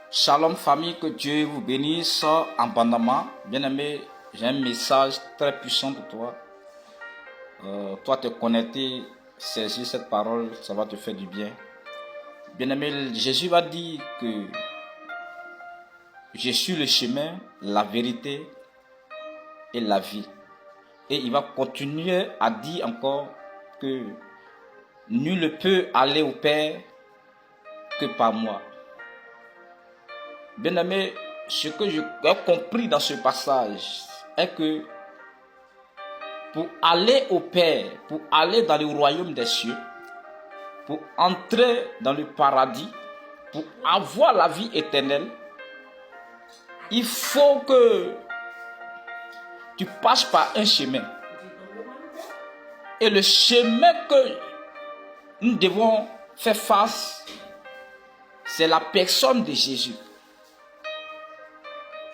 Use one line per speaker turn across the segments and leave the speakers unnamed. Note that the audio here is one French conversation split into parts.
Shalom famille, que Dieu vous bénisse abondamment. Bien-aimé, j'ai un message très puissant pour toi. Toi te connecter, saisir cette parole, ça va te faire du bien. Bien-aimé, Jésus va dire que je suis le chemin, la vérité et la vie. Et il va continuer à dire encore que nul ne peut aller au Père que par moi. Bien-aimé, ce que j'ai compris dans ce passage est que pour aller au Père, pour aller dans le royaume des cieux, pour entrer dans le paradis, pour avoir la vie éternelle, il faut que tu passes par un chemin. Et le chemin que nous devons faire face, c'est la personne de Jésus.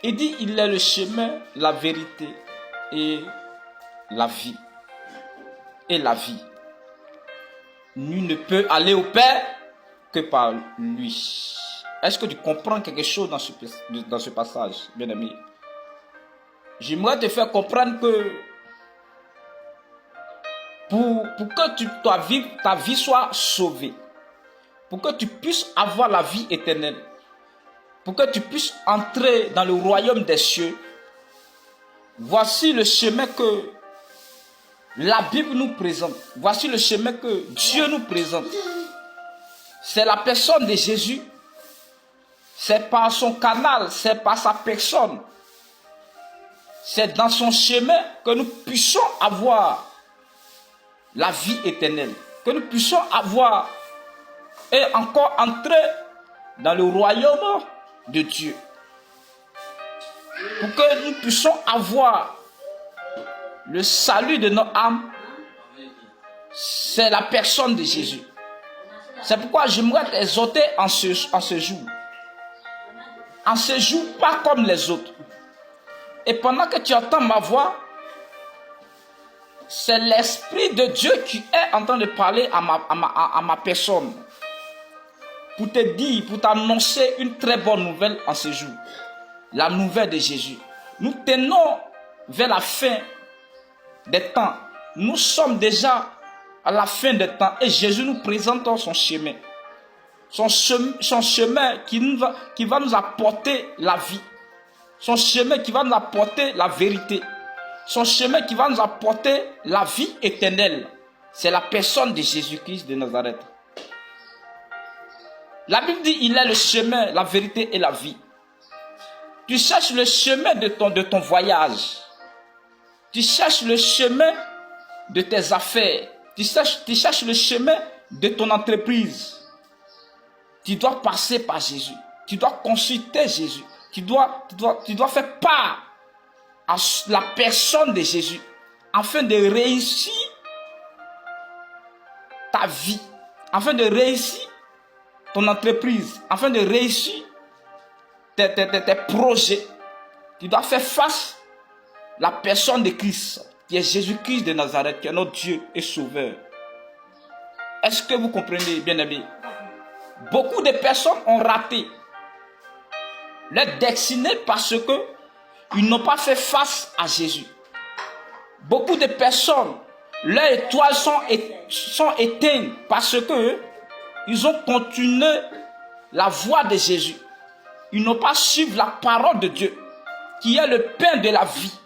Il dit, il est le chemin, la vérité et la vie. Et la vie. Nul ne peut aller au Père que par lui. Est-ce que tu comprends quelque chose dans ce passage, bien-aimé? J'aimerais te faire comprendre que pour que ta vie soit sauvée, pour que tu puisses avoir la vie éternelle, pour que tu puisses entrer dans le royaume des cieux, voici le chemin que la Bible nous présente. Voici le chemin que Dieu nous présente. C'est la personne de Jésus. C'est par son canal, c'est par sa personne. C'est dans son chemin que nous puissions avoir la vie éternelle. Que nous puissions avoir et encore entrer dans le royaume de Dieu. Pour que nous puissions avoir le salut de notre âme, c'est la personne de Jésus. C'est pourquoi j'aimerais t'exhorter en ce jour. En ce jour, pas comme les autres. Et pendant que tu entends ma voix, c'est l'Esprit de Dieu qui est en train de parler à ma personne. Pour te dire, pour t'annoncer une très bonne nouvelle en ce jour. La nouvelle de Jésus. Nous tenons vers la fin des temps. Nous sommes déjà à la fin des temps. Et Jésus nous présente son chemin. Son chemin qui va nous apporter la vie. Son chemin qui va nous apporter la vérité. Son chemin qui va nous apporter la vie éternelle. C'est la personne de Jésus-Christ de Nazareth. La Bible dit, il est le chemin, la vérité et la vie. Tu cherches le chemin de ton voyage. Tu cherches le chemin de tes affaires. Tu cherches le chemin de ton entreprise. Tu dois passer par Jésus. Tu dois consulter Jésus. Tu dois faire part à la personne de Jésus afin de réussir ta vie, afin de réussir ton entreprise, afin de réussir tes projets. Tu dois faire face à la personne de Christ, qui est Jésus-Christ de Nazareth, qui est notre Dieu et Sauveur. Est-ce que vous comprenez, bien-aimés? Beaucoup de personnes ont raté leur destinée parce que ils n'ont pas fait face à Jésus. Beaucoup de personnes, leurs étoiles sont éteintes parce que ils ont continué la voie de Jésus. Ils n'ont pas suivi la parole de Dieu, qui est le pain de la vie,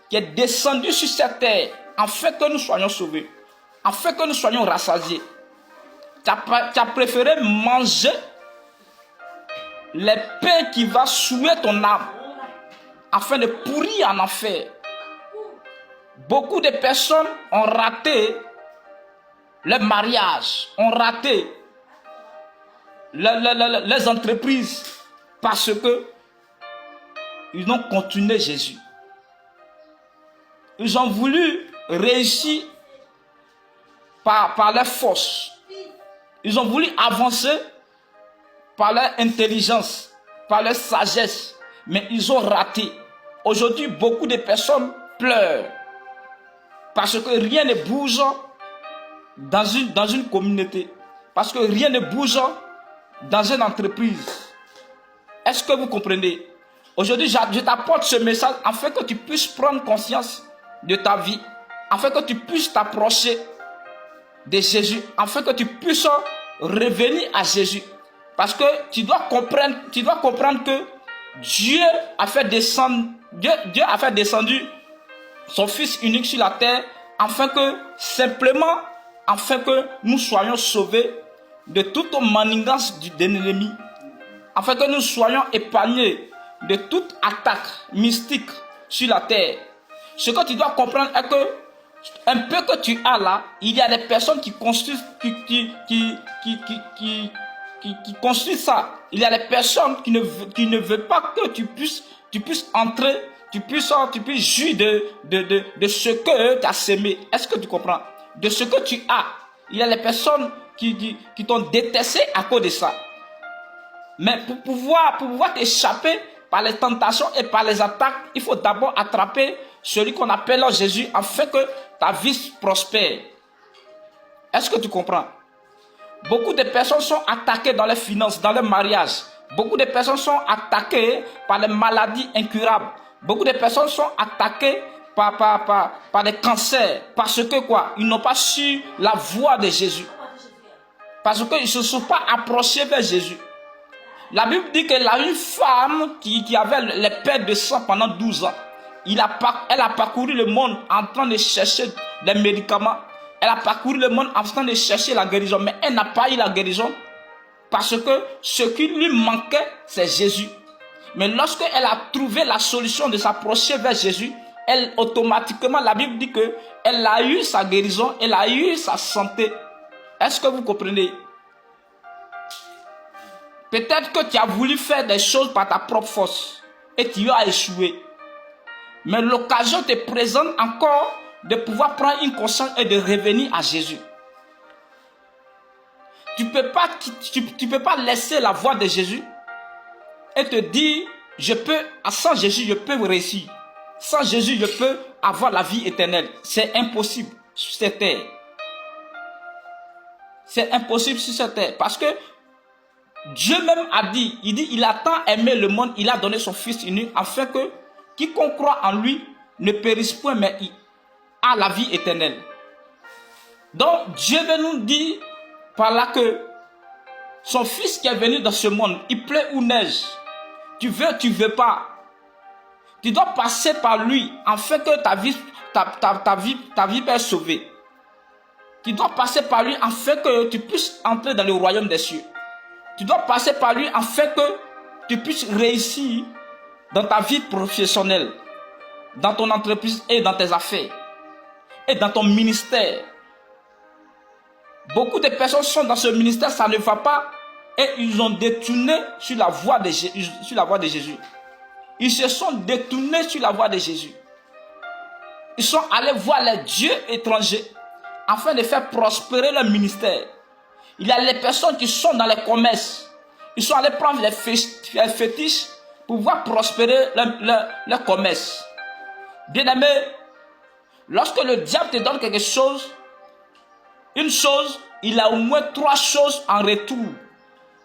qui est descendu sur cette terre, afin que nous soyons sauvés, afin que nous soyons rassasiés. Tu as préféré manger les pains qui vont souiller ton âme, afin de pourrir en enfer. Beaucoup de personnes ont raté leur mariage, ont raté les entreprises, parce que ils ont continué Jésus. Ils ont voulu réussir par leur force. Ils ont voulu avancer par leur intelligence, par leur sagesse. Mais ils ont raté. Aujourd'hui, beaucoup de personnes pleurent. Parce que rien ne bouge dans une communauté. Parce que rien ne bouge dans une entreprise. Est-ce que vous comprenez? Aujourd'hui, je t'apporte ce message afin que tu puisses prendre conscience de ta vie, afin que tu puisses t'approcher de Jésus, afin que tu puisses revenir à Jésus. Parce que tu dois comprendre que Dieu a fait descendre son Fils unique sur la terre, afin que nous soyons sauvés de toute manigance de l'ennemi, afin que nous soyons épargnés de toute attaque mystique sur la terre. Ce que tu dois comprendre est que un peu que tu as là, il y a des personnes qui construisent ça. Il y a des personnes qui ne veulent pas que tu puisses entrer, tu puisses jouir de ce que tu as semé. Est-ce que tu comprends? De ce que tu as. Il y a des personnes qui t'ont détesté à cause de ça. Mais pour pouvoir t'échapper par les tentations et par les attaques, il faut d'abord attraper celui qu'on appelle Jésus afin que ta vie prospère. Est-ce que tu comprends? Beaucoup de personnes sont attaquées dans les finances, dans le mariage. Beaucoup de personnes sont attaquées par les maladies incurables. Beaucoup de personnes sont attaquées par les cancers. Parce que quoi? Ils n'ont pas su la voie de Jésus. Parce qu'ils ne se sont pas approchés vers Jésus. La Bible dit qu'il y a une femme qui avait les pertes de sang pendant 12 ans. Elle a parcouru le monde en train de chercher des médicaments. Elle a parcouru le monde en train de chercher la guérison. Mais elle n'a pas eu la guérison. Parce que ce qui lui manquait, c'est Jésus. Mais lorsqu'elle a trouvé la solution de s'approcher vers Jésus, elle automatiquement, la Bible dit qu'elle a eu sa guérison, elle a eu sa santé. Est-ce que vous comprenez? Peut-être que tu as voulu faire des choses par ta propre force et tu as échoué. Mais l'occasion te présente encore de pouvoir prendre une conscience et de revenir à Jésus. Tu peux pas laisser la voie de Jésus et te dire, sans Jésus, je peux réussir. Sans Jésus, je peux avoir la vie éternelle. C'est impossible sur cette terre. C'est impossible sur cette terre. Parce que Dieu même a dit, il a tant aimé le monde, il a donné son Fils unique, afin que quiconque croit en lui ne périsse point, mais a la vie éternelle. Donc Dieu veut nous dire par là que son Fils qui est venu dans ce monde, il pleut ou neige, tu veux pas, tu dois passer par lui afin que ta vie soit sauvée. Tu dois passer par lui afin que tu puisses entrer dans le royaume des cieux. Tu dois passer par lui afin que tu puisses réussir dans ta vie professionnelle, dans ton entreprise et dans tes affaires, et dans ton ministère. Beaucoup de personnes sont dans ce ministère, ça ne va pas, et ils ont détourné sur la voie de Jésus. Ils se sont détournés sur la voie de Jésus. Ils sont allés voir les dieux étrangers afin de faire prospérer leur ministère. Il y a les personnes qui sont dans les commerces. Ils sont allés prendre les fétiches pour pouvoir prospérer leur commerce. Bien-aimé, lorsque le diable te donne quelque chose, une chose, il a au moins 3 choses en retour.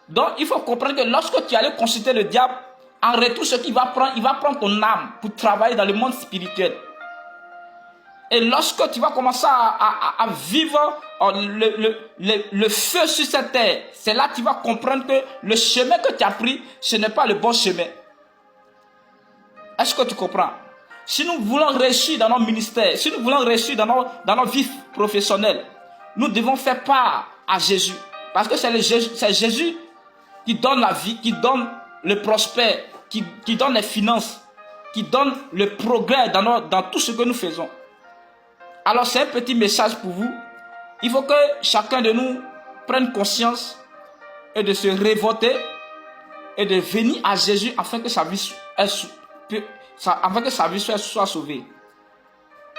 Donc, il faut comprendre que lorsque tu allais consulter le diable, en retour, ce qu'il va prendre, il va prendre ton âme pour travailler dans le monde spirituel. Et lorsque tu vas commencer à vivre le feu sur cette terre, c'est là que tu vas comprendre que le chemin que tu as pris, ce n'est pas le bon chemin. Est-ce que tu comprends? Si nous voulons réussir dans nos ministères, si nous voulons réussir dans nos vies professionnelles, nous devons faire part à Jésus. Parce que c'est Jésus qui donne la vie, qui donne le prospère, qui donne les finances, qui donne le progrès dans tout ce que nous faisons. Alors c'est un petit message pour vous. Il faut que chacun de nous prenne conscience et de se révolter et de venir à Jésus afin que sa vie soit sauvée.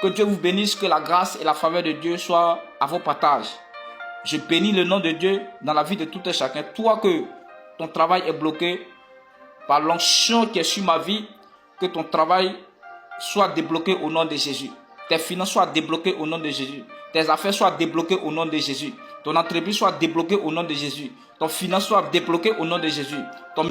Que Dieu vous bénisse, que la grâce et la faveur de Dieu soient à vos partages. Je bénis le nom de Dieu dans la vie de tout et chacun. Toi que ton travail est bloqué par l'onction qui est sur ma vie, que ton travail soit débloqué au nom de Jésus. Tes finances soient débloquées au nom de Jésus. Tes affaires soient débloquées au nom de Jésus. Ton entreprise soit débloquée au nom de Jésus. Ton finance soit débloquée au nom de Jésus. Ton